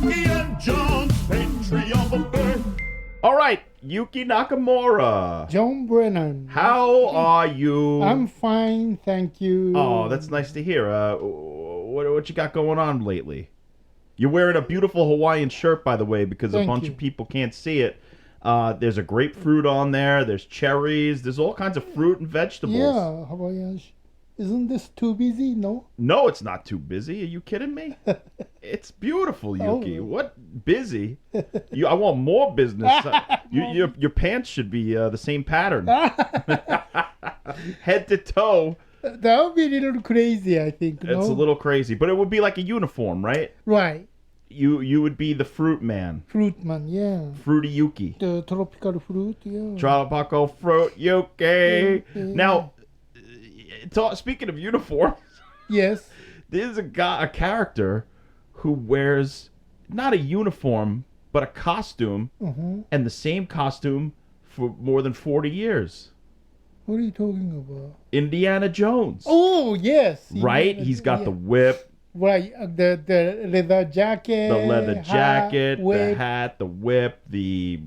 Yuki and John's Patriot. All right, Yuki Nakamura. John Brennan. How are you? I'm fine, thank you. Oh, that's nice to hear. What you got going on lately? You're wearing a beautiful Hawaiian shirt, by the way, because a Thank bunch you. of people can't see it. There's a grapefruit on there. There's cherries. There's all kinds of fruit and vegetables. Yeah, Hawaiian. Isn't this too busy? No? No, it's not too busy. Are you kidding me? It's beautiful, Yuki. Oh. What busy? I want more business. Your pants should be the same pattern, head to toe. That would be a little crazy, I think. No? It's a little crazy, but it would be like a uniform, right? Right. You would be the fruit man, Fruit man, yeah. Fruity Yuki. The tropical fruit, yeah. Tropical fruit Yuki. Yeah. Now, speaking of uniforms, Yes. there's a character who wears not a uniform but a costume, and the same costume for more than 40 years. What are you talking about? Indiana Jones. Oh, yes. Right? He's got the whip, Right, the leather jacket. the leather jacket, the whip. hat, the whip, the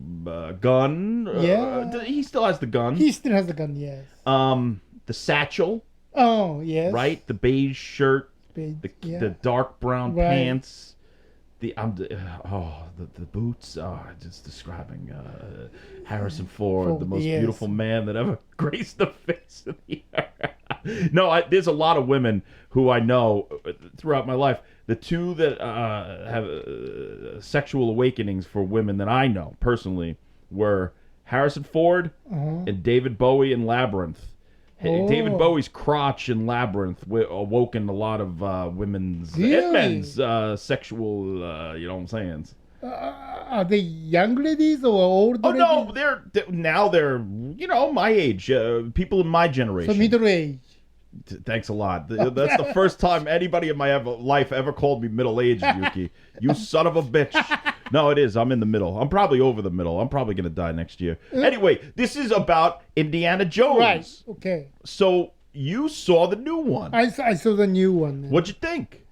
gun. Yeah. He still has the gun. He still has a gun, yes. The satchel, Oh, yes. right? The beige shirt, Yeah. the dark brown Right. pants. The boots. Just describing Harrison Ford, the most Yes. beautiful man that ever graced the face of the earth. No, there's a lot of women who I know throughout my life. The two that have sexual awakenings for women that I know personally were Harrison Ford and David Bowie in Labyrinth. Oh. David Bowie's crotch in Labyrinth awoken a lot of women's and Really? men's sexual, you know what I'm saying? Are they young ladies or old Oh, ladies? no, they're my age, people in my generation. So middle age. Thanks a lot. That's the first time anybody in my life ever called me middle-aged, Yuki. You son of a bitch. No, it is. I'm in the middle. I'm probably over the middle. I'm probably going to die next year. Anyway, this is about Indiana Jones. Right, okay. So you saw the new one. I saw the new one. What'd you think?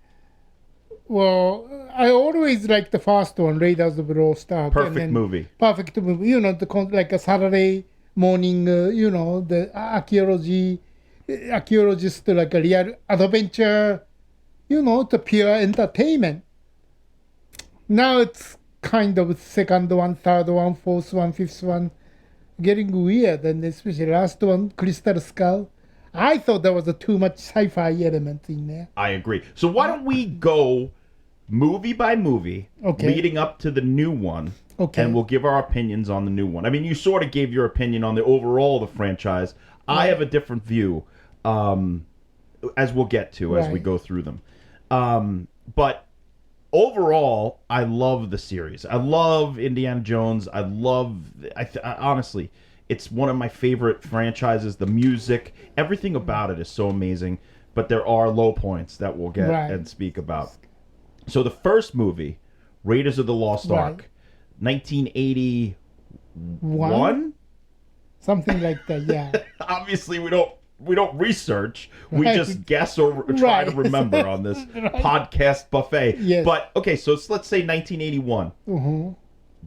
Well, I always like the first one, Raiders of the Lost Ark. Perfect movie. Perfect movie. You know, like a Saturday morning, the archaeologist, like a real adventure, the pure entertainment. Now it's kind of second one, third one, fourth one, fifth one, getting weird, and especially last one, Crystal Skull. I thought there was too much sci-fi element in there. I agree. So why don't we go movie by movie, Okay. leading up to the new one, Okay. and we'll give our opinions on the new one. I mean, you sort of gave your opinion on the overall of the franchise. I have a different view, as we'll get to as we Right. go through them. But overall, I love the series. I love Indiana Jones. Honestly, it's one of my favorite franchises. The music, everything about it is so amazing. But there are low points that we'll get Right. and speak about. So the first movie, Raiders of the Lost Right. Ark, 1981. One? Something like that, yeah. Obviously, we don't research. We Right. just guess or try to Right. remember on this Right. podcast buffet. Yes. But okay, so let's say 1981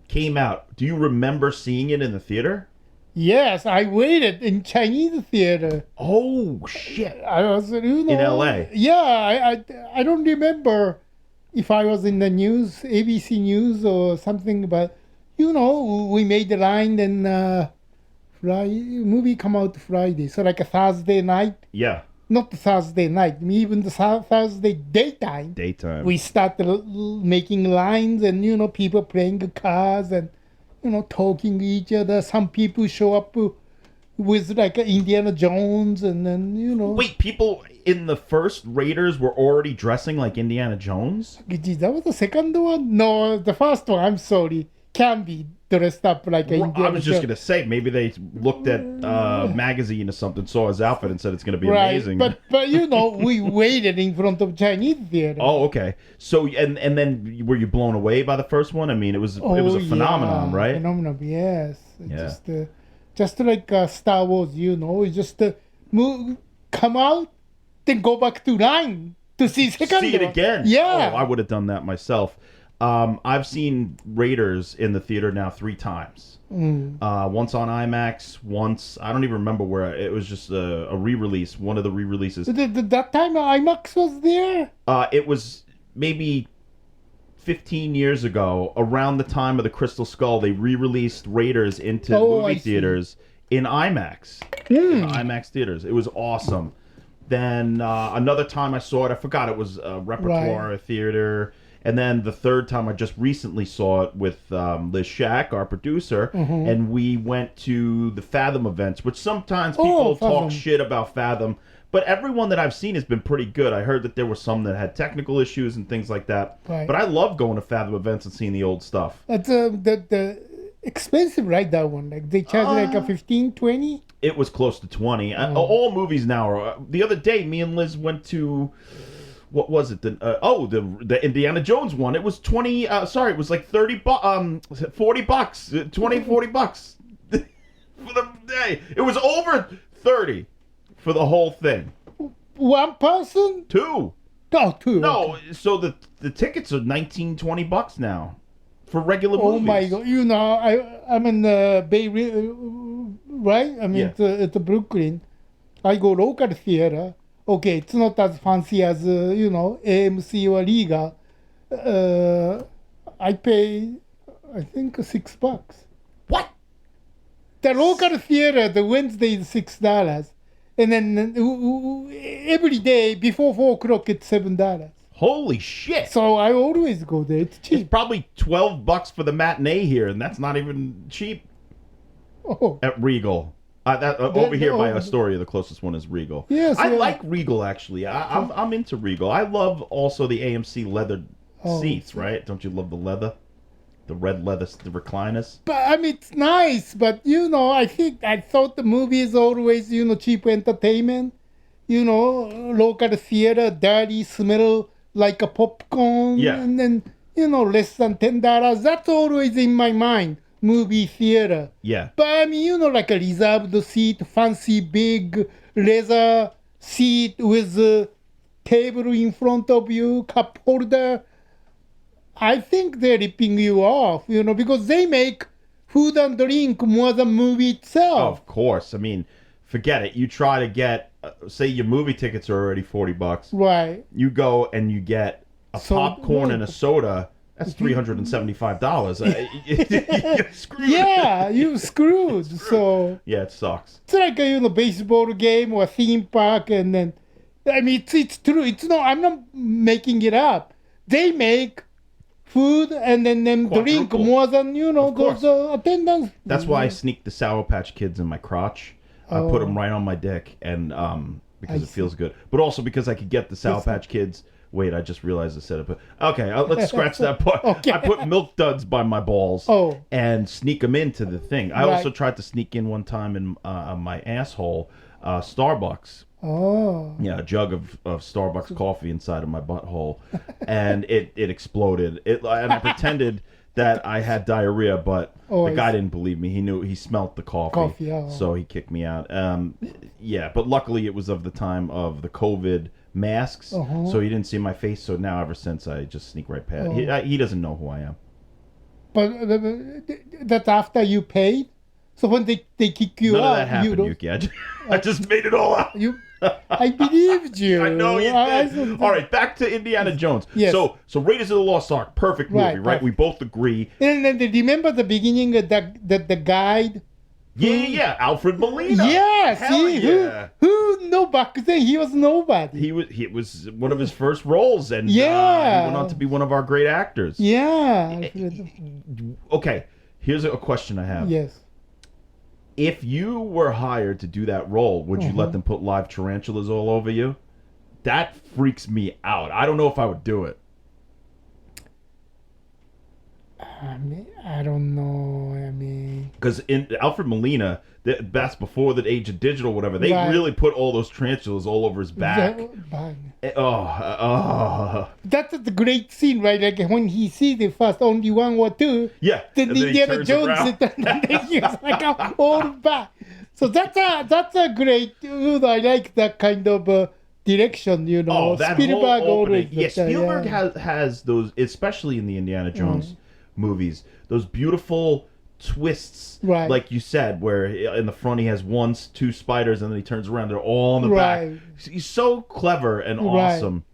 came out. Do you remember seeing it in the theater? Yes, I waited in Chinese theater. Oh shit! I was, in LA. Yeah, I don't remember if I was in the news, ABC News or something, but we made the line and movie come out Friday, so like a Thursday night, Yeah, not the Thursday night, even the Thursday daytime. daytime. We started making lines and people playing the cards and talking to each other. Some people show up with like Indiana Jones and then Wait, people in the first Raiders were already dressing like Indiana Jones? That was the second one? No, the first one, I'm sorry, can be dressed up like Indiana I was just Jones. gonna say maybe they looked at a magazine or something, saw his outfit, and said it's gonna be Right, amazing. but we waited in front of Chinese theater. Oh, okay. So and then were you blown away by the first one? I mean, it was a phenomenon, yeah, right? Phenomenon, yes. Yeah. Just like Star Wars, it just come out, then go back to line to see second See it one. again. Yeah. Oh, I would have done that myself. I've seen Raiders in the theater now 3 times. Once on IMAX, once I don't even remember where. It was just a re-release, one of the re-releases. That time IMAX was there? It was maybe 15 years ago, around the time of the Crystal Skull. They re-released Raiders into movie theaters in IMAX. In IMAX theaters. It was awesome. Then another time I saw it, I forgot it was a repertoire theater. And then the third time I just recently saw it with Liz Shack, our producer, and we went to the Fathom events, which sometimes people talk shit about Fathom, but everyone that I've seen has been pretty good. I heard that there were some that had technical issues and things like that. Right. But I love going to Fathom events and seeing the old stuff. That's the expensive, right? That one, like they charge like a 15, 20. It was close to 20. All movies now are. The other day, me and Liz went to. What was it? The Indiana Jones one. It was 20. Sorry, it was like 30. $40. 20, $40 for the day. It was over 30 for the whole thing. One person? 2. Oh, 2. No, okay. So the tickets are $19-$20 now for regular movies. Oh my God! You know, I'm in the Bay Area, right? I mean, it's Brooklyn. I go local theater. Okay, it's not as fancy as, AMC or Liga. I pay, I think, $6. What? The local theater, the Wednesday is $6. And then every day before 4 o'clock, it's $7. Holy shit. So I always go there. It's cheap. It's probably $12 for the matinee here, and that's not even cheap at Regal. Over here by Astoria, the closest one is Regal. Yes, I like Regal, actually. I'm into Regal. I love also the AMC leather seats, right? Don't you love the leather? The red leather, the recliners? But, I mean, it's nice, but, I thought the movie is always, cheap entertainment. Local theater, dirty, smell like a popcorn. Yeah. And then, less than $10. That's always in my mind. Movie theater. Yeah. But I mean, like a reserved seat, fancy big leather seat with a table in front of you, cup holder. I think they're ripping you off, because they make food and drink more than movie itself. Of course. I mean, forget it. You try to get, say your movie tickets are already $40. Right. You go and you get a popcorn and a soda. That's $375. You're screwed. Yeah, you're screwed. So yeah, it sucks. It's like a baseball game or a theme park, and then I mean it's true. It's not. I'm not making it up. They make food and then drink more than those attendants. That's why I sneak the Sour Patch Kids in my crotch. I put them right on my dick, and because it feels good, but also because I could get the Sour Patch Kids. Wait, I just realized I said it. But okay, let's scratch that part. Okay. I put milk duds by my balls and sneak them into the thing. I also tried to sneak in one time in my asshole Starbucks. Oh. Yeah, a jug of Starbucks coffee inside of my butthole, and it exploded. And I pretended that I had diarrhea, but the guy didn't believe me. He smelt the coffee, so he kicked me out. Yeah, but luckily it was of the time of the COVID masks, so he didn't see my face. So now, ever since, I just sneak right past. He doesn't know who I am. But that's after you paid. So when they kick you out, none of that happened, Yuki. I just made it all out. I believed you. I know you did. All right, back to Indiana Jones. Yes. So Raiders of the Lost Ark, perfect movie, right? We both agree. And then remember the beginning that the guide. Yeah, Alfred Molina. Yeah, Hell yeah. Who knew back then he was nobody. He was one of his first roles, and he went on to be one of our great actors. Yeah. Okay, here's a question I have. Yes. If you were hired to do that role, would you let them put live tarantulas all over you? That freaks me out. I don't know if I would do it. I don't know. Because in Alfred Molina, that's before the age of digital, whatever. They really put all those tarantulas all over his back. That's the great scene, right? Like when he sees the first only one or two. Yeah. Then Indiana Jones, and then he was like all back. So that's a great. I like that kind of direction, you know. Oh, that Spielberg whole opening. always. Yeah, Spielberg yeah. has those, especially in the Indiana Jones movies, those beautiful twists, Right. like you said, where in the front he has two spiders, and then he turns around, they're all in the Right. back. He's so clever and awesome.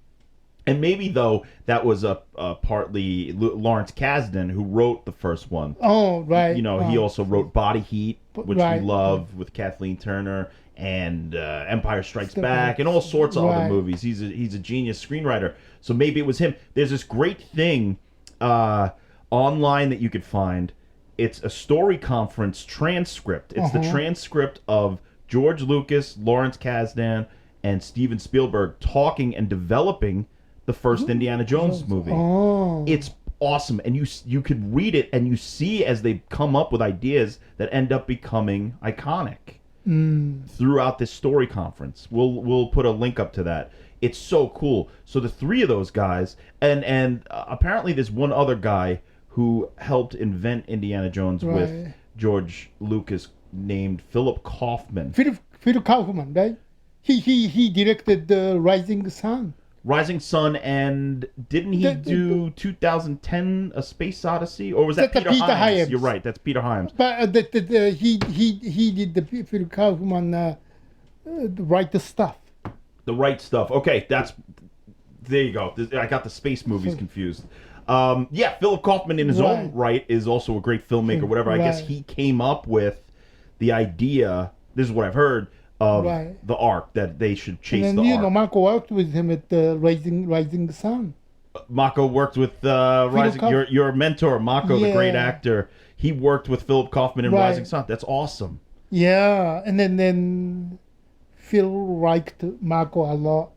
And maybe though that was a partly Lawrence Kasdan who wrote the first one. Oh, right. You know, he also wrote Body Heat, which Right. we love, with Kathleen Turner, and Empire Strikes Back, and all sorts of other Right. movies. He's a genius screenwriter. So maybe it was him. There's this great thing online that you could find. It's a story conference transcript. It's the transcript of George Lucas, Lawrence Kasdan, and Steven Spielberg talking and developing the first Indiana Jones movie. Oh. It's awesome, and you could read it and you see as they come up with ideas that end up becoming iconic throughout this story conference. We'll put a link up to that. It's so cool. So the three of those guys, and apparently there's one other guy who helped invent Indiana Jones with Right. George Lucas, named Philip Kaufman. Phil Kaufman, right? He directed the Rising Sun. Rising Sun, and didn't he do 2010 A Space Odyssey, or was that That's Peter Peter Hyams? Hyams. You're right, that's Peter Hyams. But he did the Phil Kaufman write the stuff. The right stuff. Okay, there you go. I got the space movies confused. Yeah, Philip Kaufman in his own right is also a great filmmaker, whatever. I guess he came up with the idea, this is what I've heard, of the Ark, that they should chase And the then, Ark. Marco worked with him at the Rising Sun. Mako worked with Rising, your mentor, Mako, the great Yeah. actor. He worked with Philip Kaufman in Rising Sun. That's awesome. Yeah, and then Phil liked Marco a lot.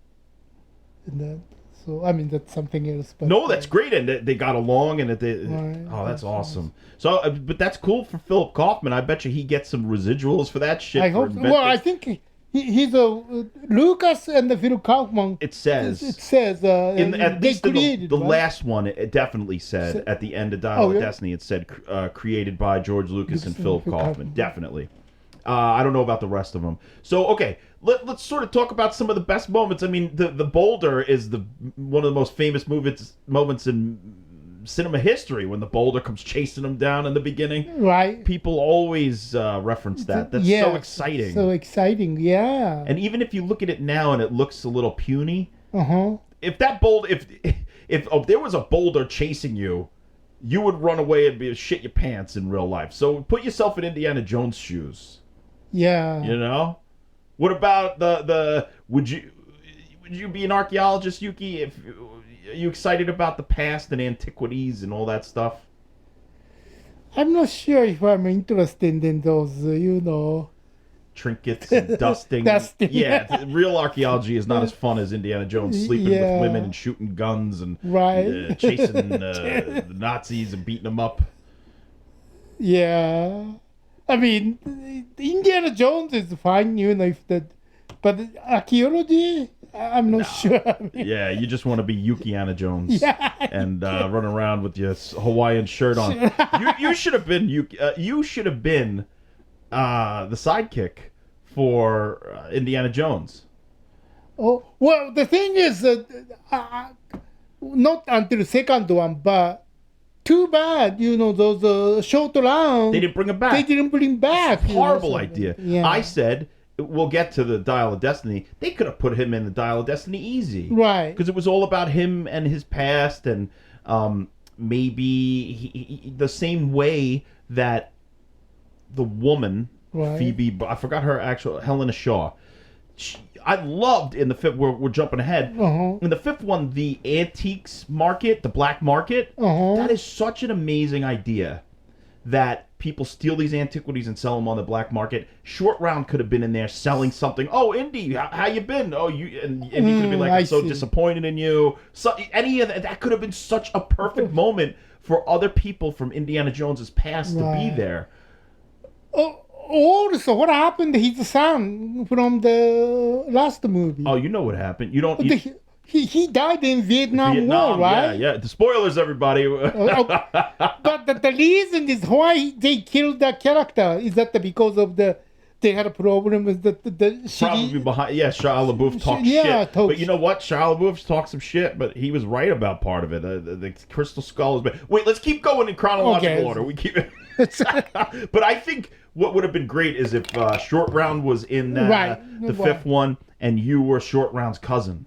And then, so, I mean, that's something else. But, No, that's great, and they got along, and Right. oh, that's awesome. So, but that's cool for Philip Kaufman. I bet you he gets some residuals for that shit. I hope. Well, I think he's a Lucas and the Phil Kaufman. It says It says at they least in created the right? last one. It definitely said at the end of Dial of Destiny. It said created by George Lucas and Philip Kaufman. Definitely. I don't know about the rest of them. So okay, let's sort of talk about some of the best moments. I mean, the boulder is one of the most famous moments in cinema history, when the boulder comes chasing them down in the beginning. Right. People always reference that. That's so exciting. So exciting, yeah. And even if you look at it now and it looks a little puny, Uh-huh. if that boulder, if there was a boulder chasing you, you would run away and shit your pants in real life. So put yourself in Indiana Jones' shoes. Yeah. You know, what about the would you be an archaeologist, Yuki? Are you excited about the past and antiquities and all that stuff? I'm not sure if I'm interested in those, Trinkets and dusting. Yeah, real archaeology is not as fun as Indiana Jones sleeping with women and shooting guns and chasing the Nazis and beating them up. Yeah. I mean, Indiana Jones is fine, if that, but archaeology, I'm not sure. Yeah, you just want to be Yukiana Jones and run around with your Hawaiian shirt on. You should have been you should have been the sidekick for Indiana Jones. Oh, well, the thing is that not until the second one, but too bad, those short round. They didn't bring him back. They didn't bring back. Horrible idea. Yeah. I said, we'll get to the Dial of Destiny. They could have put him in the Dial of Destiny easy. Right. Because it was all about him and his past, and maybe the same way that the woman, Phoebe, I forgot her actual, Helena Shaw. I loved in the fifth, we're jumping ahead. In the fifth one, the antiques market, the black market, that is such an amazing idea, that people steal these antiquities and sell them on the black market. Short Round could have been in there selling something. Oh, Indy, how you been? Oh, and he could be like, I'm so disappointed in you. So any of that could have been such a perfect moment for other people from Indiana Jones's past to be there. Also, what happened to his son from the last movie? Oh, you know what happened. You don't. He died in Vietnam War, right? Yeah. The spoilers, everybody. But the reason is why they killed the character is that because of the they had a problem with the Probably behind. Yeah, Shia LaBeouf talks yeah, shit. But you know what? Shia LaBeouf talks some shit, but he was right about part of it. The Crystal Skull is bad. Wait, let's keep going in chronological order. We keep it. But I think what would have been great is if Short Round was in the fifth one, and you were Short Round's cousin.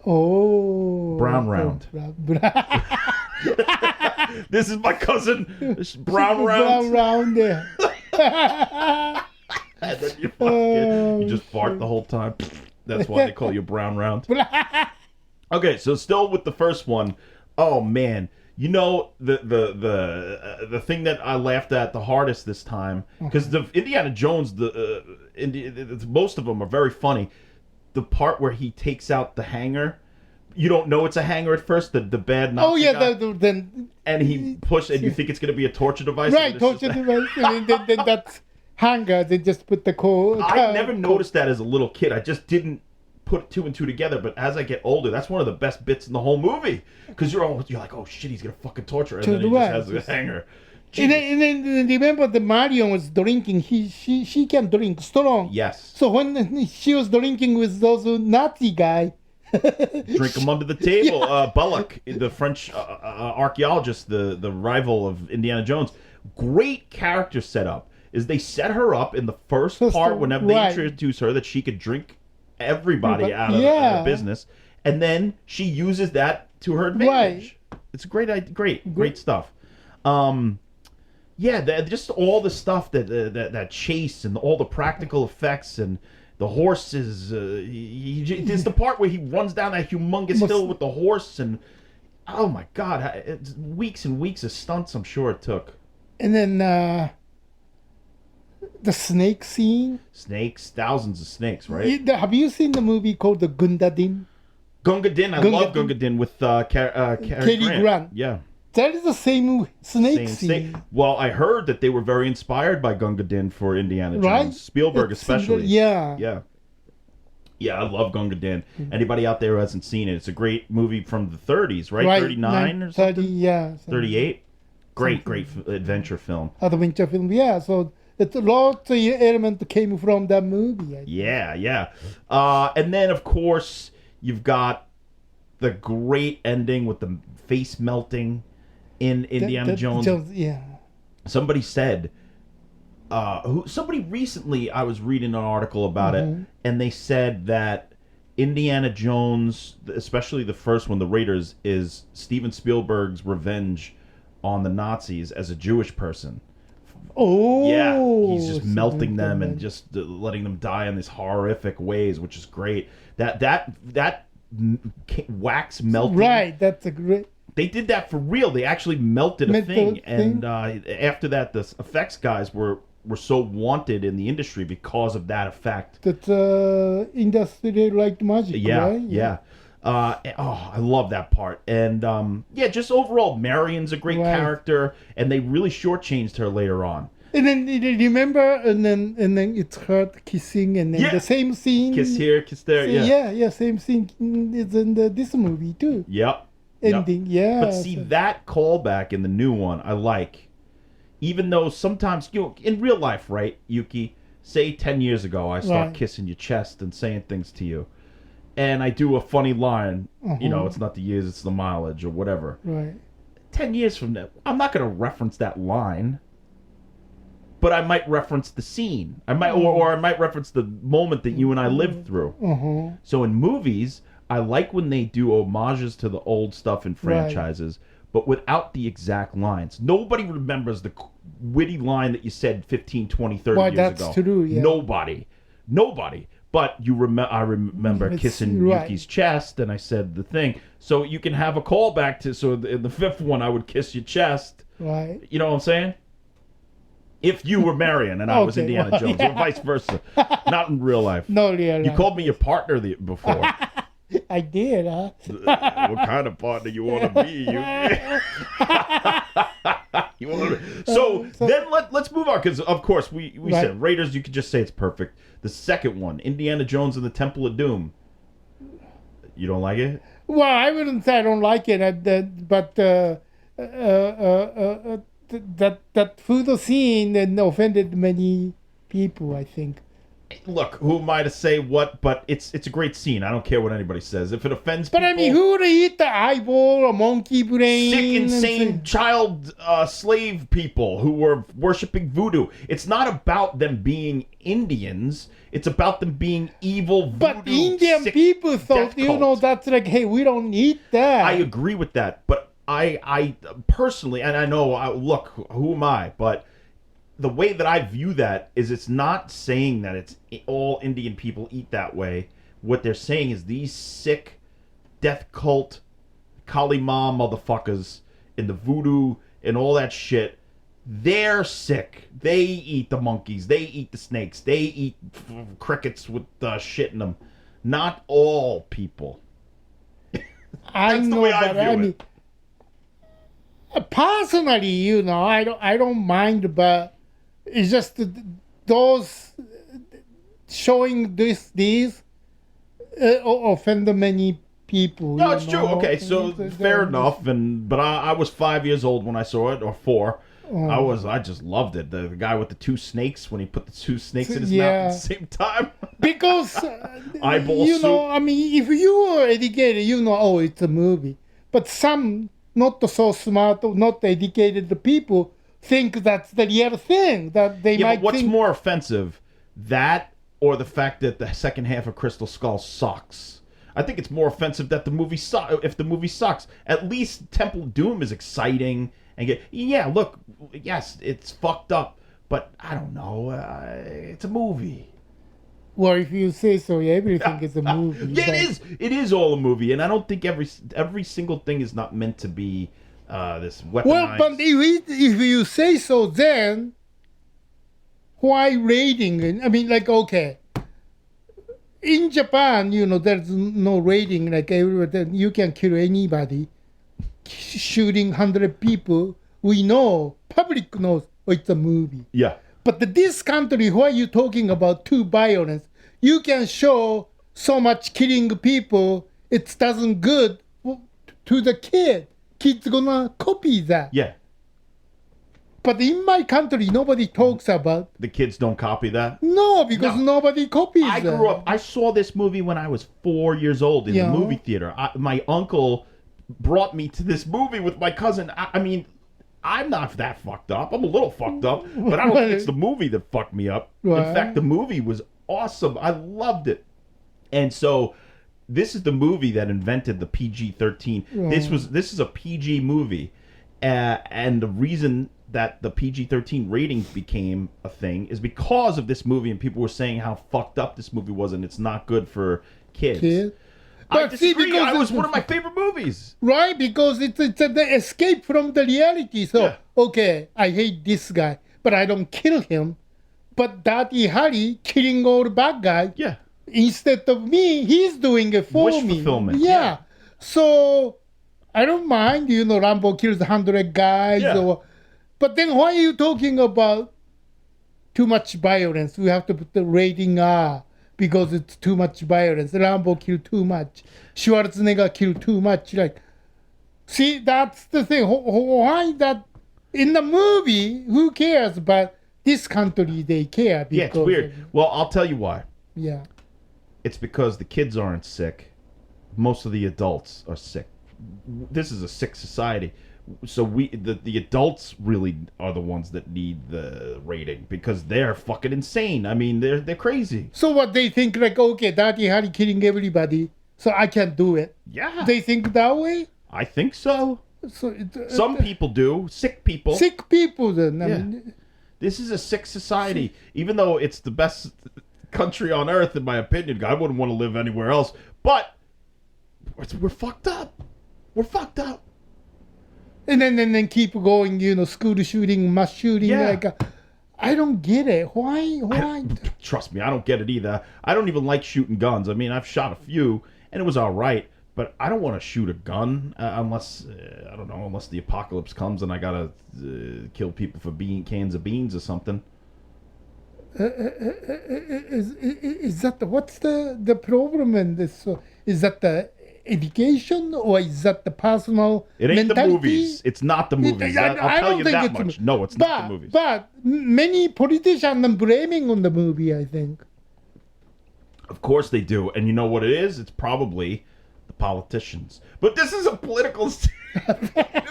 Oh. Brown Round. This is my cousin, Brown Round. Brown Round, yeah. And then you just fart the whole time. That's why they call you Brown Round. Okay, so still with the first one. Oh man, you know the thing that I laughed at the hardest this time, because the Indiana Jones, most of them are very funny. The part where he takes out the hanger. You don't know it's a hanger at first. The bad Nazi guy. Then and he pushed, and you think it's going to be a torture device. Right, torture device, and then that's hanger. They just put the core. I never noticed that as a little kid. I just didn't put two and two together. But as I get older, that's one of the best bits in the whole movie, because you're like, oh shit, he's gonna fucking torture her, and then he just has a hanger. And then remember the Marion was drinking. She can drink strong. Yes. So when she was drinking with those Nazi guy. Drink them under the table. Yeah. Bullock, the French archaeologist, the rival of Indiana Jones. Great character setup. Is they set her up in the first part whenever they introduce her that she could drink everybody out of the business, and then she uses that to her advantage. Right. It's great stuff. Just all the stuff that chase and all the practical effects and the horses. There's the part where he runs down that humongous hill with the horse, and oh my god, it's weeks and weeks of stunts. I'm sure it took. And then the snake scene. Snakes, thousands of snakes, right? Have you seen the movie called the Gunga Din? Gunga Din, I love Gunga Din with Cary Grant. Yeah. That is the same snake scene. Well, I heard that they were very inspired by Gunga Din for Indiana Jones. Right? Spielberg especially. Yeah, I love Gunga Din. Anybody out there who hasn't seen it, it's a great movie from the 30s, right? 39 or something? 30, yeah. 38? Great adventure film. Adventure film, yeah. So it's a lot of elements came from that movie. Yeah. And then, of course, you've got the great ending with the face melting in Indiana Jones. Yeah. Somebody said, somebody recently, I was reading an article about it, and they said that Indiana Jones, especially the first one, The Raiders, is Steven Spielberg's revenge on the Nazis as a Jewish person. Oh. Yeah, he's just melting them and just letting them die in these horrific ways, which is great. That wax melting. Right, that's a great... They did that for real. They actually melted a thing. And after that, the effects guys were so wanted in the industry because of that effect. That industry like magic, right? Yeah. I love that part. And, just overall, Marion's a great character. And they really shortchanged her later on. And then remember, and then it's her kissing, and then the same scene. Kiss here, kiss there. Yeah. Same scene is in this movie too. Yep. Ending, yeah. But see, that callback in the new one, I like. Even though sometimes, in real life, right, Yuki, say 10 years ago, I start kissing your chest and saying things to you. And I do a funny line, it's not the years, it's the mileage or whatever. Right. 10 years from now, I'm not going to reference that line. But I might reference the scene. I might, or I might reference the moment that you and I lived through. So in movies, I like when they do homages to the old stuff in franchises, but without the exact lines. Nobody remembers the witty line that you said 15, 20, 30 years ago. That's true, yeah. Nobody. But I remember kissing Yuki's chest, and I said the thing. So you can have a callback to, so in the fifth one, I would kiss your chest. Right. You know what I'm saying? If you were Marion and I was Indiana Jones, or vice versa. Not in real life. No real life. You called me your partner before. I did, huh? What kind of partner you want to be? So then let's move on, because of course we said Raiders. You could just say it's perfect. The second one, Indiana Jones and the Temple of Doom. You don't like it? Well, I wouldn't say I don't like it, but that food scene and offended many people, I think. Look, who am I to say what? But it's a great scene. I don't care what anybody says. If it offends But people, I mean, who would eat the eyeball or monkey brain? sick, and insane say- child slave people who were worshiping voodoo. It's not about them being Indians. It's about them being evil voodoo. But Indian sick people thought, death cult. that's like, hey, we don't eat that. I agree with that, but I personally, and I know, look, who am I? But the way that I view that is, it's not saying that it's all Indian people eat that way. What they're saying is these sick death cult Kali Ma motherfuckers in the voodoo and all that shit, they're sick. They eat the monkeys. They eat the snakes. They eat crickets with shit in them. Not all people. I That's the know, way I but view I it. mean, personally, I don't mind, but it's just those showing these offend many people. No, you it's true. know? Okay, so fair enough. But I was 5 years old when I saw it, or 4. I just loved it. The guy with the 2 snakes, when he put the 2 snakes in his mouth at the same time. Because Eyeball soup. I mean, if you are educated, oh, it's a movie. But some not so smart, not educated people think that's the real thing. That they Yeah, might but what's think. more offensive, that or the fact that the second half of Crystal Skull sucks? I think it's more offensive that the movie if the movie sucks. At least Temple of Doom is exciting and look, yes, it's fucked up, but I don't know, it's a movie. Well, if you say so, everything is a movie. Yeah, but- it is. It is all a movie, and I don't think every single thing is not meant to be this weaponized. Well, but if you say so, then why rating? I mean, like, okay, in Japan, there's no rating. Like everywhere, you can kill anybody, shooting 100 people. We know, public knows, it's a movie. Yeah. But this country, why you talking about too violence? You can show so much killing people. It doesn't good to the kid. Kids gonna copy that. Yeah. But in my country, nobody talks about. The kids don't copy that. No, because No. nobody copies I that. grew up. I saw this movie when I was 4 years old in Yeah. the movie theater. My uncle brought me to this movie with my cousin. I mean, I'm not that fucked up. I'm a little fucked up, but I don't think it's the movie that fucked me up. Right. In fact, the movie was awesome. I loved it. And so this is the movie that invented the PG-13. This is a PG movie. And the reason that the PG-13 ratings became a thing is because of this movie, and people were saying how fucked up this movie was and it's not good for kids. Kid. I But see, disagree. because It was it's- one of my favorite movies. Right, because it's the escape from the reality. So, Yeah. okay, I hate this guy, but I don't kill him. But Dirty Harry killing all the bad guys. Yeah. Instead of me, he's doing it for Wish me. fulfillment, Yeah. yeah. So I don't mind, Rambo kills 100 guys. Yeah. But then why are you talking about too much violence? We have to put the rating R because it's too much violence. Rambo killed too much. Schwarzenegger killed too much. Like, see, that's the thing. Why that in the movie? Who cares? But this country, they care. Because Yeah, it's weird. Well, I'll tell you why. Yeah. It's because the kids aren't sick. Most of the adults are sick. This is a sick society. So the adults really are the ones that need the rating because they're fucking insane. I mean, they're crazy. So what they think like, okay, Dirty Harry killing everybody, so I can't do it. Yeah. They think that way. I think so. So Some people do. Sick people. sick people then. I Yeah. mean, This is a sick society. Even though it's the best country on earth, in my opinion, I wouldn't want to live anywhere else. But we're fucked up. We're fucked up. and then keep going. School shooting, mass shooting. Yeah. Like, I don't get it. Why? Trust me, I don't get it either. I don't even like shooting guns. I mean, I've shot a few, and it was all right. But I don't want to shoot a gun unless, I don't know, unless the apocalypse comes and I gotta kill people for cans of beans or something. Is that what's the problem in this? Is that the education, or is that the personal It ain't mentality? the movies. It's not the movies. I'll tell don't you think that it's much. No, it's not the movies. But many politicians are blaming on the movie, I think. Of course they do. And you know what it is? It's probably the politicians. But this is a political... this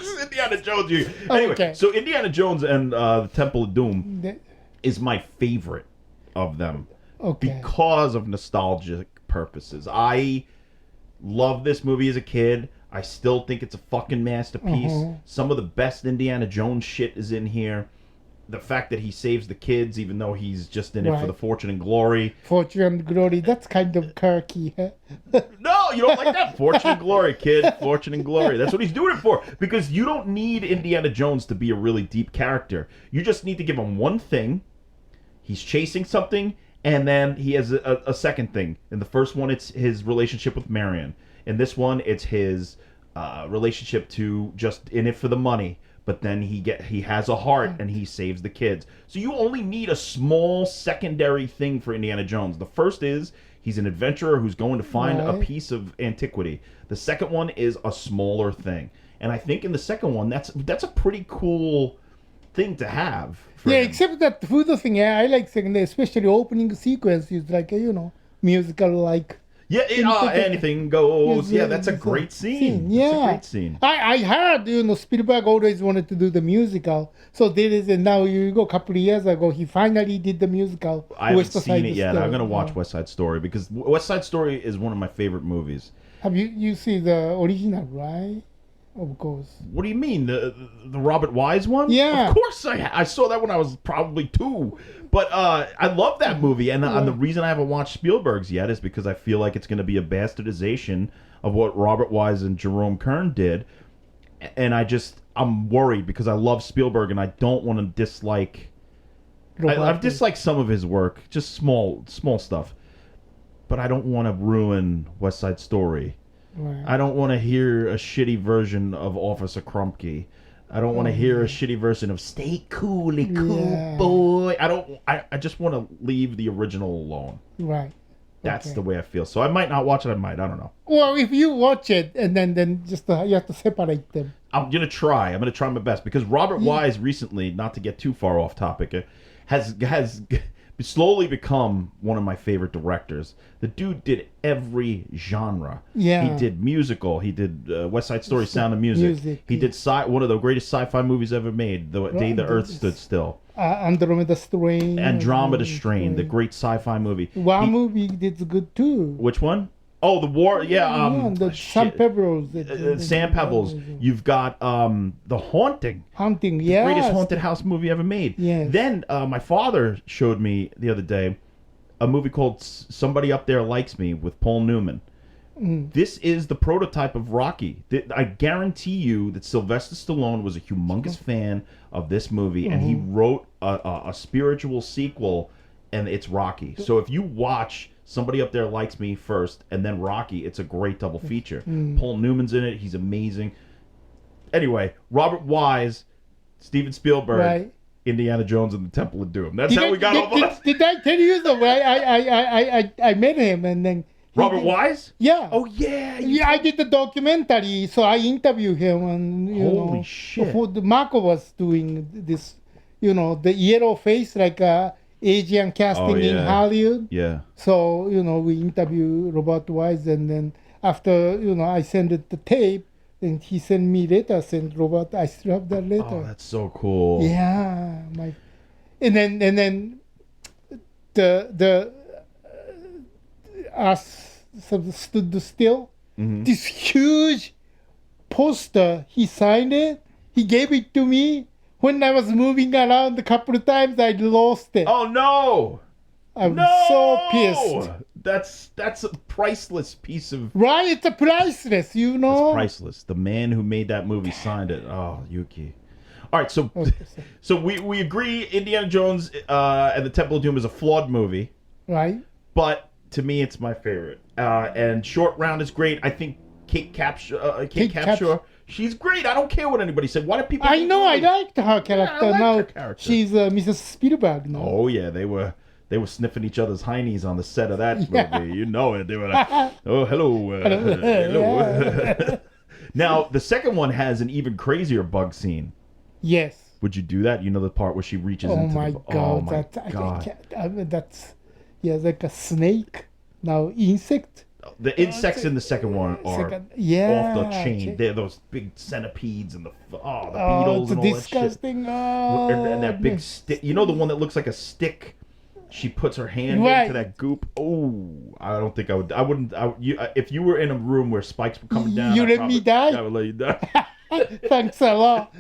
is Indiana Jones. Anyway, Okay. so Indiana Jones and the Temple of Doom The- is my favorite of them. Okay. Because of nostalgic purposes. I love this movie as a kid. I still think it's a fucking masterpiece. Some of the best Indiana Jones shit is in here. The fact that he saves the kids, even though he's just in it for Right. the fortune and glory. Fortune and glory, that's kind of quirky. Huh? No, you don't like that. Fortune and glory, kid. Fortune and glory. That's what he's doing it for. Because you don't need Indiana Jones to be a really deep character. You just need to give him one thing. He's chasing something, and then he has a second thing. In the first one, it's his relationship with Marion. In this one, it's his relationship to just in it for the money. But then he has a heart and he saves the kids. So you only need a small secondary thing for Indiana Jones. The first is he's an adventurer who's going to find a Right. piece of antiquity. The second one is a smaller thing. And I think in the second one, that's a pretty cool thing to have. For Yeah, him. except that food thing, I like second, especially opening sequence is like, musical like. Yeah, anything goes. Yeah, that's a It's great scene. Yeah. It's a great scene. I heard, Spielberg always wanted to do the musical. So there is, and now you go a couple of years ago, he finally did the musical. I haven't West seen Side it yet. Story. I'm gonna watch Yeah. West Side Story because West Side Story is one of my favorite movies. Have you see the original, right? Of course. What do you mean, the Robert Wise one? Yeah. Of course I saw that when I was probably 2. But I love that movie, and the reason I haven't watched Spielberg's yet is because I feel like it's going to be a bastardization of what Robert Wise and Jerome Kern did, and I'm worried because I love Spielberg and I don't want to dislike. I've disliked some of his work, just small stuff, but I don't want to ruin West Side Story. Right. I don't want to hear a shitty version of Officer Krupke. I don't want to hear a shitty version of Stay Coolly Cool Yeah. Boy. I just want to leave the original alone. Right. That's Okay. the way I feel. So I might not watch it. I might. I don't know. Well, if you watch it and then just you have to separate them. I'm going to try. I'm going to try my best because Robert Wise recently, not to get too far off topic, has slowly become one of my favorite directors. The dude did every genre. Yeah. He did musical. He did West Side Story, Sound of Music. He did one of the greatest sci-fi movies ever made, The Day the Earth Stood Still. Andromeda Strain. Andromeda Strain, the great sci-fi movie. One movie did good too. Which one? Oh, The War. Yeah. The Sam Pebbles. Sam Pebbles. You've got The Haunting. Hunting, yeah. Greatest haunted house movie ever made. Yes. Then my father showed me the other day a movie called Somebody Up There Likes Me with Paul Newman. This is the prototype of Rocky. I guarantee you that Sylvester Stallone was a humongous fan of this movie, and he wrote a spiritual sequel, and it's Rocky. So if you watch Somebody Up There Likes Me first, and then Rocky, it's a great double feature. Paul Newman's in it. He's amazing. Anyway, Robert Wise, Steven Spielberg, Right. Indiana Jones and the Temple of Doom. That's how we got all the... Did I tell you the way I met him and then Robert Wise? Yeah. Oh, yeah. Yeah, I did the documentary, so I interviewed him, and Holy shit. Marco was doing this, the yellow face like Asian casting in yeah. Hollywood. Yeah. So we interviewed Robert Wise, and then after I sent it the tape, and he sent me letter. Sent Robert, I still have that letter. Oh, that's so cool. Yeah, and then the us stood still. This huge poster, he signed it. He gave it to me. When I was moving around a couple of times, I lost it. Oh, no. I'm No! so pissed. That's a priceless piece of... Right? It's a priceless, It's priceless. The man who made that movie signed it. Oh, Yuki. All right, so we agree Indiana Jones and the Temple of Doom is a flawed movie, Right? but to me it's my favorite. And Short Round is great. I think Kate Capshaw, she's great. I don't care what anybody said. Why do people... I know, I liked her character. I liked Now her character. she's Mrs. Spielberg now. Oh, yeah, they were They were sniffing each other's heinies on the set of that movie. You know it. They were like, oh, hello. Hello. Now, the second one has an even crazier bug scene. Yes. Would you do that? You know the part where she reaches Oh into my the... God. Oh, my I God. can't, I mean, that's, yeah, like a snake. Now, insect. The insects in the second one are yeah, off the chain. They're those big centipedes and the Oh, beetles it's and all disgusting. that shit. Oh, And that big stick. You know the one that looks like a stick? She puts her hand Right. into that goop. Oh, I don't think I would. I wouldn't. If you were in a room where spikes were coming down, You let me die? I would let you die. Thanks a lot.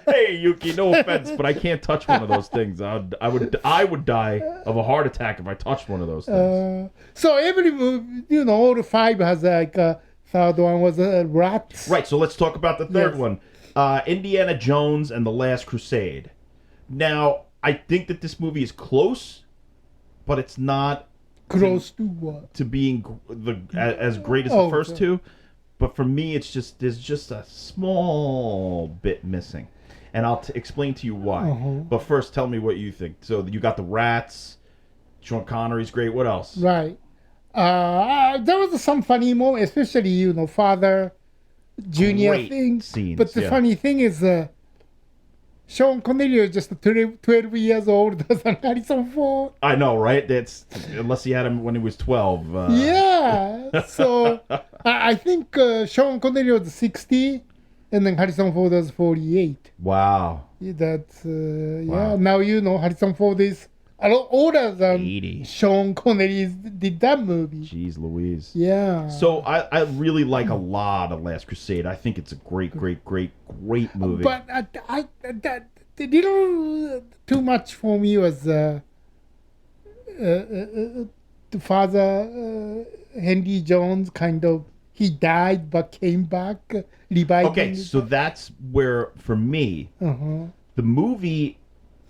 Hey, Yuki, no offense, but I can't touch one of those things. I would die of a heart attack if I touched one of those things. So every movie, all the five has like a third one was rats. Right. So let's talk about the third Yes. one, Indiana Jones and the Last Crusade. Now, I think that this movie is close, but it's not Close to what? to being as great as the Oh, first okay. two. But for me, there's just a small bit missing, and I'll explain to you why. But first, tell me what you think. So you got the rats. Sean Connery's great. What else? Right. There was some funny moment, especially father junior Great thing. scenes, But the yeah. funny thing is, Sean Connery is just 12 years older than Harrison Ford. I know, right? That's unless he had him when he was 12. Yeah. So I think Sean Connery was 60, and then Harrison Ford was 48. Wow. That's Wow. yeah. Now Harrison Ford is a lot older than 80. Sean Connery did that movie. Jeez Louise. Yeah. So I really like a lot of Last Crusade. I think it's a great movie. But that the little too much for me was the father Henry Jones kind of he died but came back reviving. Okay, so that's where for me the movie,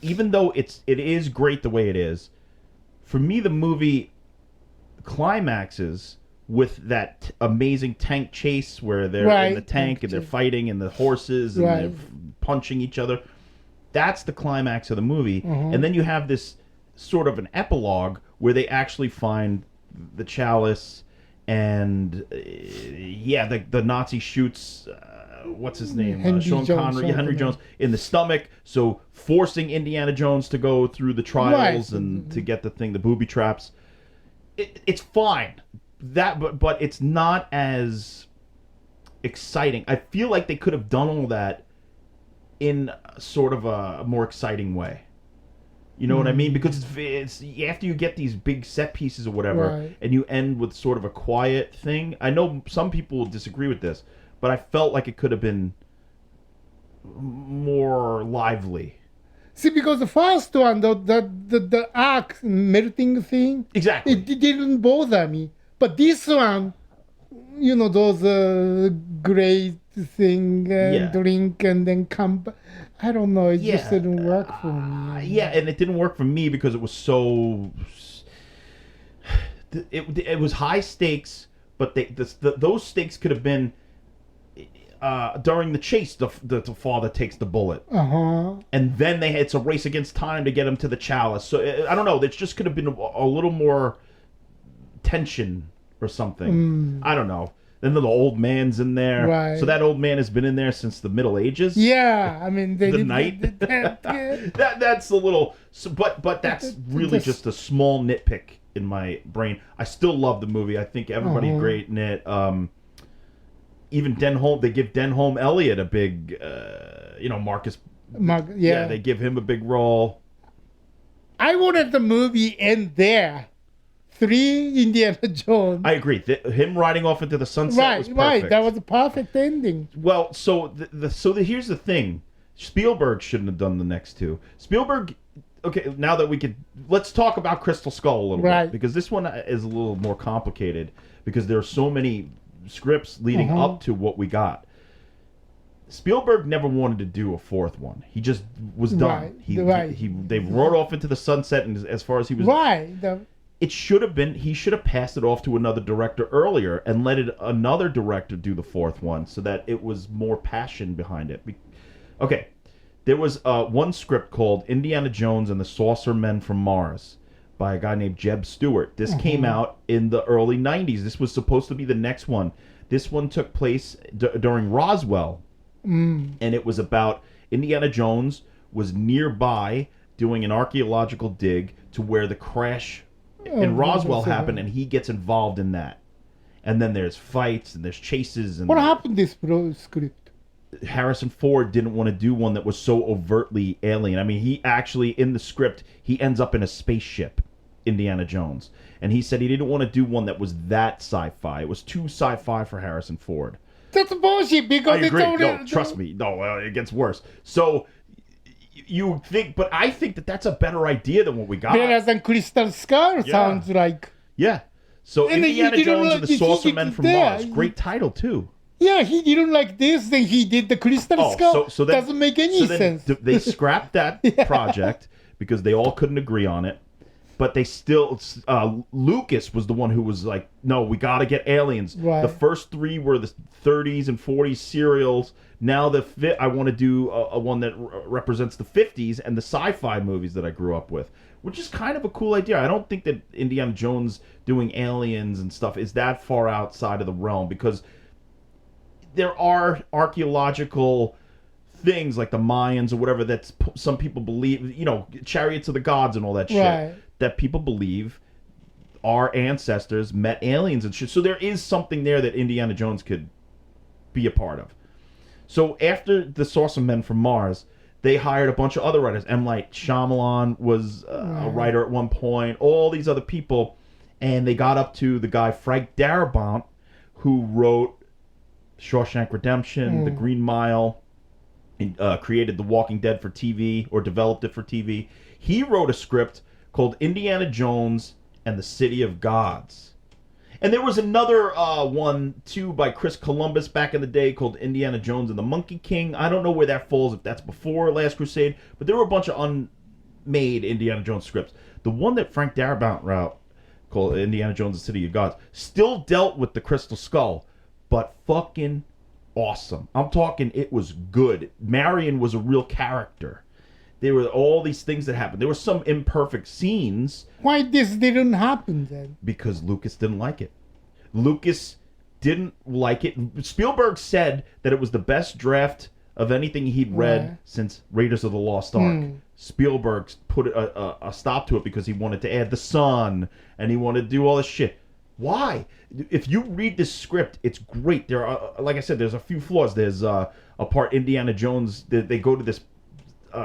even though it is great the way it is, for me the movie climaxes with that amazing tank chase where they're in the Right, tank and they're fighting and the horses and Right. they're punching each other. That's the climax of the movie. And then you have this sort of an epilogue where they actually find the chalice and the Nazi shoots what's his name? Henry Sean Jones, Connery, Sean Henry Connery. Jones in the stomach, so forcing Indiana Jones to go through the trials Right. and to get the booby traps. It's fine. But it's not as exciting. I feel like they could have done all that in sort of a more exciting way. You know what I mean? Because it's after you get these big set pieces or whatever, Right. and you end with sort of a quiet thing. I know some people will disagree with this, but I felt like it could have been more lively. See, because the first one, the arc melting thing, Exactly. it didn't bother me. But this one, those great thing and Yeah. drink and then come back. I don't know. It just Yeah. didn't work for me. Yeah, and it didn't work for me because it was so. It was high stakes, but those stakes could have been during the chase. The father takes the bullet, and then it's a race against time to get him to the chalice. So I don't know. There just could have been a little more tension or something. I don't know. Then the old man's in there. Right. So that old man has been in there since the Middle Ages. Yeah, I mean, they The did night? yeah. That's a little, but that's really just a small nitpick in my brain. I still love the movie. I think everybody's great in it. Even Denholm, they give Denholm Elliott a big, Marcus. Yeah. They give him a big role. I wanted the movie end there. 3 Indiana Jones. I agree. Him riding off into the sunset was perfect. Right. That was a perfect ending. Well, so here's the thing. Spielberg shouldn't have done the next two. Spielberg. Okay, now that let's talk about Crystal Skull a little bit, because this one is a little more complicated because there are so many scripts leading up to what we got. Spielberg never wanted to do a fourth one. He just was done. They rode off into the sunset, and as far as he was, it should have been. He should have passed it off to another director earlier and let another director do the fourth one, so that it was more passion behind it. Okay, there was one script called Indiana Jones and the Saucer Men from Mars. by a guy named Jeb Stewart. This came out in the early 90s. This was supposed to be the next one. This one took place during Roswell. And it was about Indiana Jones was nearby doing an archaeological dig to where the crash in Roswell happened, and he gets involved in that. And then there's fights and there's chases. And What happened this script? Harrison Ford didn't want to do one that was so overtly alien. I mean, he actually, in the script, he ends up in a spaceship, Indiana Jones. And he said he didn't want to do one that was that sci-fi. It was too sci-fi for Harrison Ford. That's bullshit because I agree. it's No, trust me. No, it gets worse. So you think, but I think that that's a better idea than what we got. Whereas than Crystal Skull sounds like. Yeah. So And Indiana you didn't Jones like and the the Saucer he Men did from there. Mars. Great title, too. Yeah, he didn't like this, then he did the Crystal Skull. So then, doesn't make any sense. They scrapped that project because they all couldn't agree on it. But they still, Lucas was the one who was like, no, we got to get aliens. Right. The first three were the 30s and 40s serials. Now I want to do a one that represents the 50s and the sci-fi movies that I grew up with, which is kind of a cool idea. I don't think that Indiana Jones doing aliens and stuff is that far outside of the realm, because there are archaeological things like the Mayans or whatever that some people believe, Chariots of the Gods and all that shit, Right. that people believe our ancestors met aliens and shit. So there is something there that Indiana Jones could be a part of. So after the Saucer Men from Mars, they hired a bunch of other writers. M. Night Shyamalan was a writer at one point, all these other people, and they got up to the guy Frank Darabont, who wrote Shawshank Redemption, The Green Mile, created The Walking Dead for TV, or developed it for TV. He wrote a script called Indiana Jones and the City of Gods. And there was another one, too, by Chris Columbus back in the day called Indiana Jones and the Monkey King. I don't know where that falls, if that's before Last Crusade, but there were a bunch of unmade Indiana Jones scripts. The one that Frank Darabont wrote, called Indiana Jones and the City of Gods, still dealt with the Crystal Skull, but fucking awesome. I'm talking, it was good. Marion was a real character. There were all these things that happened. There were some imperfect scenes. Why this didn't happen then? Because Lucas didn't like it. Lucas didn't like it. Spielberg said that it was the best draft of anything he'd read since Raiders of the Lost Ark. Spielberg put a stop to it because he wanted to add the sun and he wanted to do all this shit. Why? If you read this script, it's great. There are, like I said, there's a few flaws. There's a part Indiana Jones, they go to this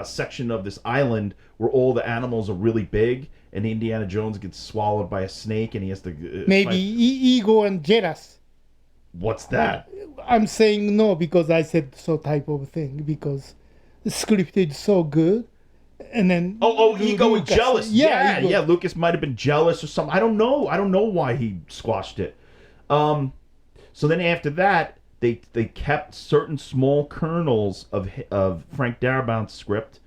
section of this island where all the animals are really big, and Indiana Jones gets swallowed by a snake, and he has to Maybe ego and jealous. What's that? I'm saying no because I said so type of thing, because the script is so good, and then ego and jealous. Yeah, ego. Lucas might have been jealous or something. I don't know why he squashed it. So then after that, they kept certain small kernels of Frank Darabont's script.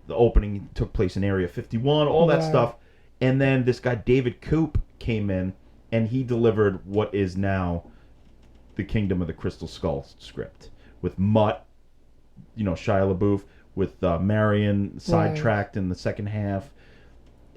The opening took place in Area 51, all that stuff. And then this guy David Koop came in, and he delivered what is now the Kingdom of the Crystal Skull script with Mutt, Shia LaBeouf, with Marion sidetracked in the second half.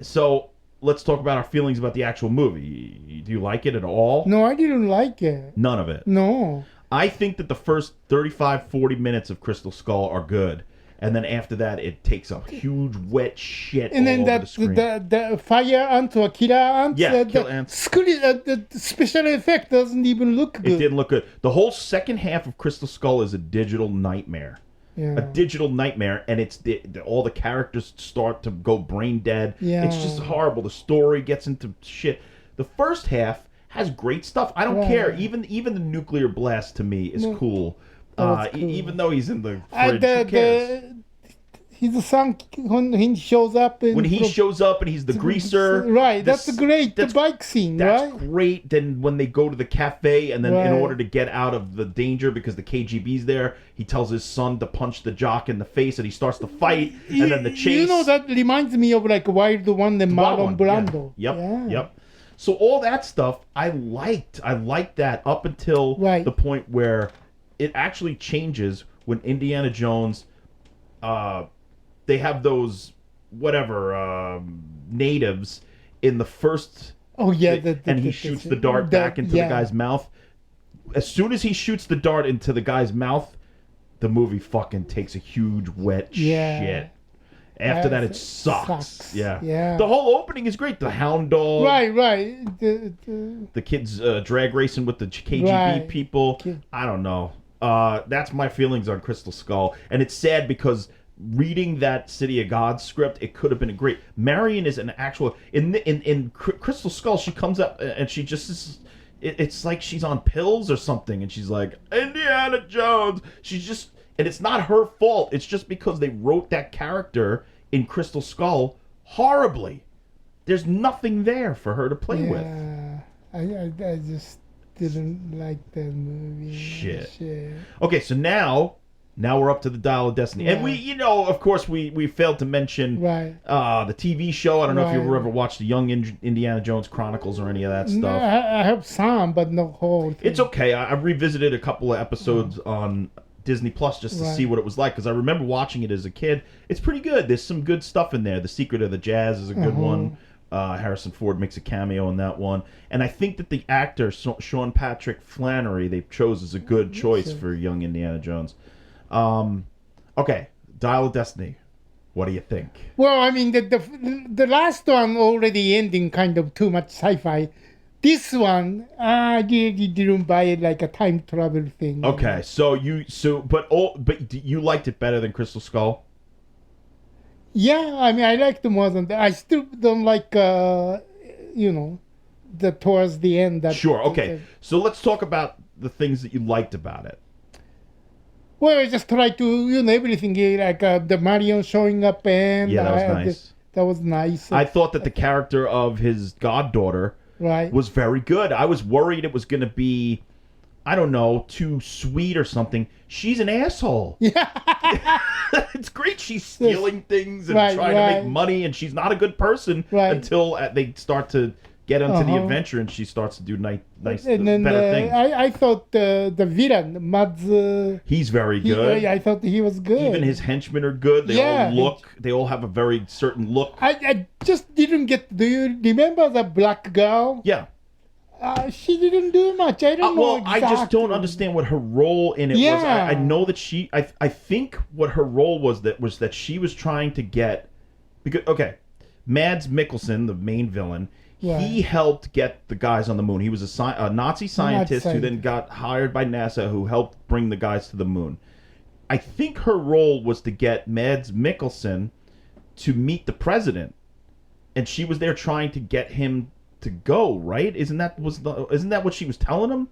So let's talk about our feelings about the actual movie. Do you like it at all? No, I didn't like it. None of it. No. I think that the first 35, 40 minutes of Crystal Skull are good. And then after that, it takes a huge wet shit And all then over the screen. the fire ant or killer ant, kill ants. The special effect doesn't even look good. It didn't look good. The whole second half of Crystal Skull is a digital nightmare. Yeah. A digital nightmare, and it's all the characters start to go brain dead. Yeah. It's just horrible. The story gets into shit. The first half has great stuff. I don't care. Even the nuclear blast to me is cool. That's cool. Even though he's in the fridge, who cares? His son, when he shows up. When he shows up and he's the greaser. Right, that's great. The bike scene, that's right? great. Then when they go to the cafe, and then in Right. order to get out of the danger because the KGB's there, he tells his son to punch the jock in the face, and he starts to fight, and then the chase. That reminds me of like Wild One and Marlon Brando. Yeah. Yep. So all that stuff I liked. I liked that up until the point where it actually changes when Indiana Jones, they have those natives, in the first. Oh yeah, And he shoots the dart back into the guy's mouth. As soon as he shoots the dart into the guy's mouth, the movie fucking takes a huge wet shit. After that, it sucks. Yeah. The whole opening is great. The hound dog. Right. The kids drag racing with the KGB people. I don't know. That's my feelings on Crystal Skull. And it's sad because reading that City of God script, it could have been great. Marion is an actual... In Crystal Skull, she comes up and she just is... It's like she's on pills or something. And she's like, Indiana Jones. She's just... And it's not her fault. It's just because they wrote that character in Crystal Skull horribly. There's nothing there for her to play with. I just didn't like that movie. Shit. Okay, so now we're up to the Dial of Destiny. And we, of course, we failed to mention the TV show. I don't know if you ever watched the Young Indiana Jones Chronicles or any of that stuff. No, I have some, but no whole thing. It's okay. I revisited a couple of episodes on Disney Plus just to see what it was like, because I remember watching it as a kid. It's pretty good. There's some good stuff in there. The Secret of the Jazz is a good one. Harrison Ford makes a cameo in that one. And I think that the actor, Sean Patrick Flannery, they chose as a good choice for young Indiana Jones. Okay, Dial of Destiny. What do you think? Well, I mean, the last one already ending kind of too much sci-fi. This one, I really didn't buy it like a time travel thing. Okay, but you liked it better than Crystal Skull? Yeah, I mean, I liked it more than that. I still don't like, the towards the end. Sure, okay. So let's talk about the things that you liked about it. Well, I just tried to, everything, like the Marion showing up and... Yeah, that was nice. That was nice. I thought that the character of his goddaughter was very good. I was worried it was going to be, I don't know, too sweet or something. She's an asshole. Yeah. It's great. She's stealing things and trying to make money, and she's not a good person until they start to get into the adventure, and she starts to do nice, and then, better things. I thought the villain, Mads... he's very good. I thought he was good. Even his henchmen are good. They all have a very certain look. I just didn't get... Do you remember the black girl? Yeah. She didn't do much. I don't know exactly. I just don't understand what her role in it was. I know that she... I think what her role was that she was trying to get... Because, okay, Mads Mikkelsen, the main villain... He helped get the guys on the moon. He was a Nazi scientist who then got hired by NASA, who helped bring the guys to the moon. I think her role was to get Mads Mikkelsen to meet the president, and she was there trying to get him to go. Right? Isn't that what she was telling him?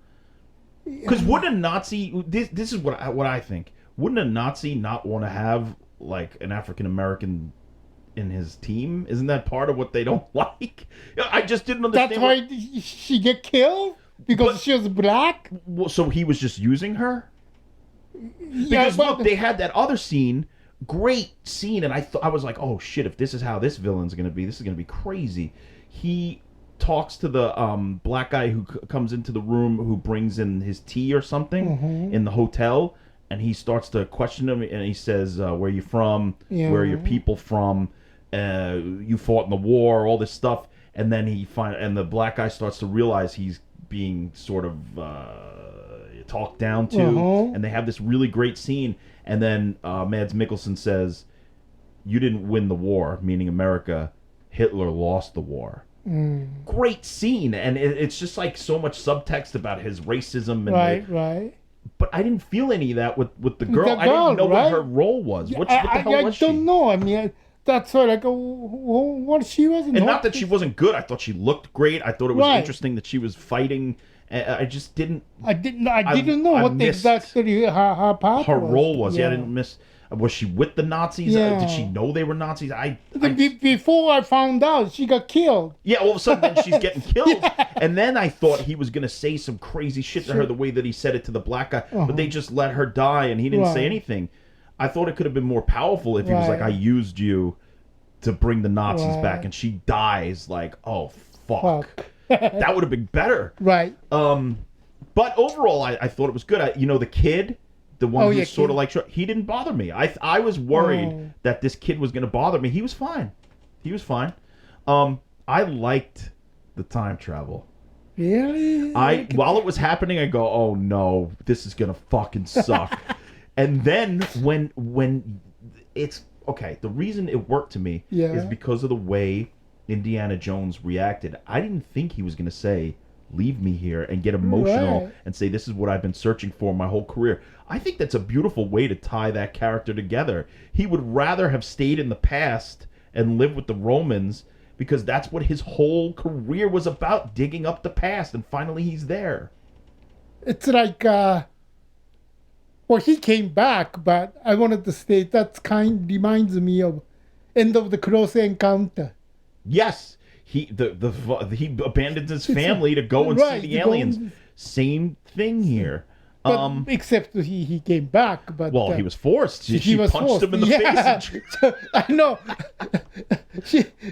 Because wouldn't a Nazi? This is what I think. Wouldn't a Nazi not want to have like an African American in his team? Isn't that part of what they don't like? I just didn't understand. That's why she get killed? Because she was black? So he was just using her? Because look, they had that other scene, great scene, and I was like, oh shit, if this is how this villain's going to be, this is going to be crazy. He talks to the black guy who comes into the room, who brings in his tea or something in the hotel, and he starts to question him, and he says, where are you from? Where are your people from? You fought in the war, all this stuff, and then and the black guy starts to realize he's being sort of talked down to, and they have this really great scene, and then Mads Mikkelsen says, "You didn't win the war," meaning America. Hitler lost the war. Great scene, and it's just like so much subtext about his racism and right. But I didn't feel any of that with the girl. I didn't know what her role was. What the hell was she? I don't know. I mean, that's why, like, what she was. And not that she wasn't good. I thought she looked great. I thought it was interesting that she was fighting. I just didn't. I didn't know what exactly her part. Her role was. I didn't miss. Was she with the Nazis? Did she know they were Nazis? Before I found out, she got killed. Yeah, all of a sudden then she's getting killed. And then I thought he was going to say some crazy shit to her the way that he said it to the black guy. But they just let her die and he didn't say anything. I thought it could have been more powerful if he was like, I used you to bring the Nazis back. And she dies like, oh, fuck. That would have been better. Right. But overall, I thought it was good. The kid... The one who's sort of like, he didn't bother me. I was worried that this kid was going to bother me. He was fine. I liked the time travel. Really? While it was happening, I go, oh no, this is gonna fucking suck. And then when it's okay, the reason it worked to me is because of the way Indiana Jones reacted. I didn't think he was gonna say, leave me here, and get emotional and say, this is what I've been searching for my whole career. I think that's a beautiful way to tie that character together. He would rather have stayed in the past and lived with the Romans, because that's what his whole career was about, digging up the past, and finally he's there. It's like, he came back, but I wanted to state that reminds me of End of the Close Encounter. Yes, he abandons his family to go and see the aliens. Same thing here. But except he came back. But he was forced. She punched forced. him in the face. So, I know.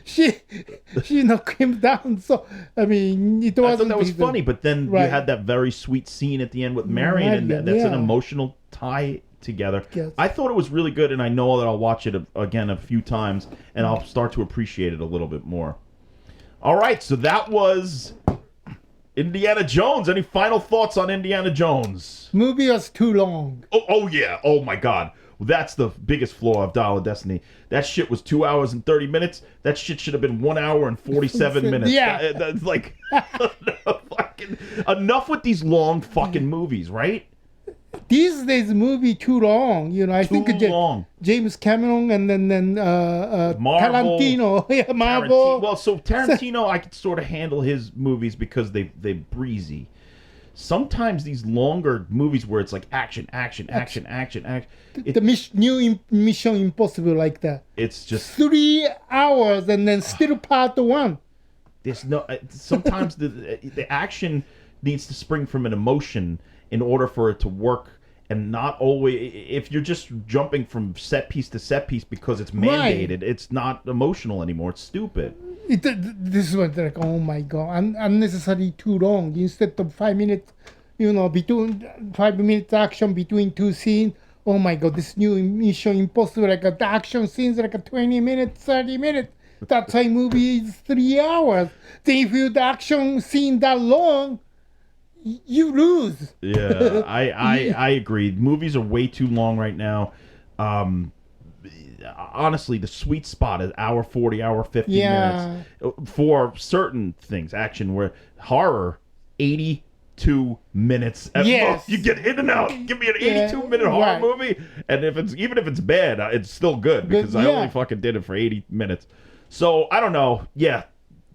she knocked him down. So I mean, it wasn't. I thought that was funny. But then you had that very sweet scene at the end with Marion, and that's an emotional tie together. Yes. I thought it was really good, and I know that I'll watch it again a few times, and I'll start to appreciate it a little bit more. All right, so that was Indiana Jones. Any final thoughts on Indiana Jones? Movie was too long. Oh yeah. Oh my God. That's the biggest flaw of Dial of Destiny. That shit was 2 hours and 30 minutes. That shit should have been 1 hour and 47 minutes. Yeah. That's like enough with these long fucking movies, right? These days, movie too long. I think long. James Cameron and then Marvel, Tarantino. Yeah, Marvel. Well, so Tarantino, I could sort of handle his movies because they're breezy. Sometimes these longer movies where it's like action. The new Mission Impossible like that. It's just 3 hours and then still part one. There's no. Sometimes the action needs to spring from an emotion in order for it to work, and not always. If you're just jumping from set piece to set piece because it's mandated, it's not emotional anymore. It's stupid. This was like, oh my God, unnecessarily too long. Instead of 5 minutes, between 5 minutes action between two scenes. Oh my God, this new Mission Impossible, like the action scenes, like a 20 minutes, 30 minutes. That's why movie is 3 hours. Then if you the action scene that long, you lose. Yeah, I agree. Movies are way too long right now. Honestly, the sweet spot is hour 40, hour 50 minutes for certain things. Action, where horror, 82 minutes at most. You get in and out. Give me an 82-minute horror movie, and even if it's bad, it's still good because I only fucking did it for 80 minutes. So I don't know. Yeah,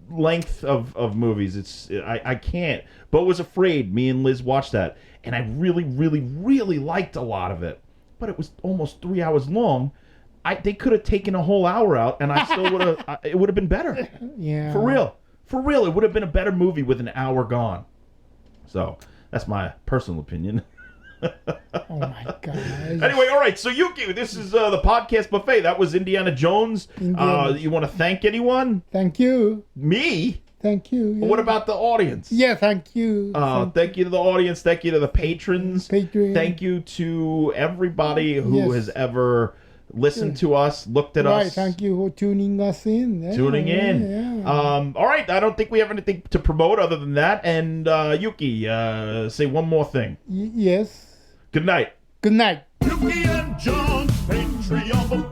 length of movies. I can't. But was afraid. Me and Liz watched that, and I really, really, really liked a lot of it. But it was almost 3 hours long. They could have taken a whole hour out, and I still would have. It would have been better. Yeah. For real, it would have been a better movie with an hour gone. So that's my personal opinion. Oh my God. Anyway, all right. So Yuki, this is the podcast buffet. That was Indiana Jones. You want to thank anyone? Thank you. Me? Thank you. Yeah. What about the audience? Yeah, thank you. Thank you to the audience. Thank you to the patrons. Patreon. Thank you to everybody who has ever listened to us, looked at us. Right, thank you for tuning us in. Yeah. All right, I don't think we have anything to promote other than that. And Yuki, say one more thing. Yes. Good night. Good night. Yuki and John's Patreon.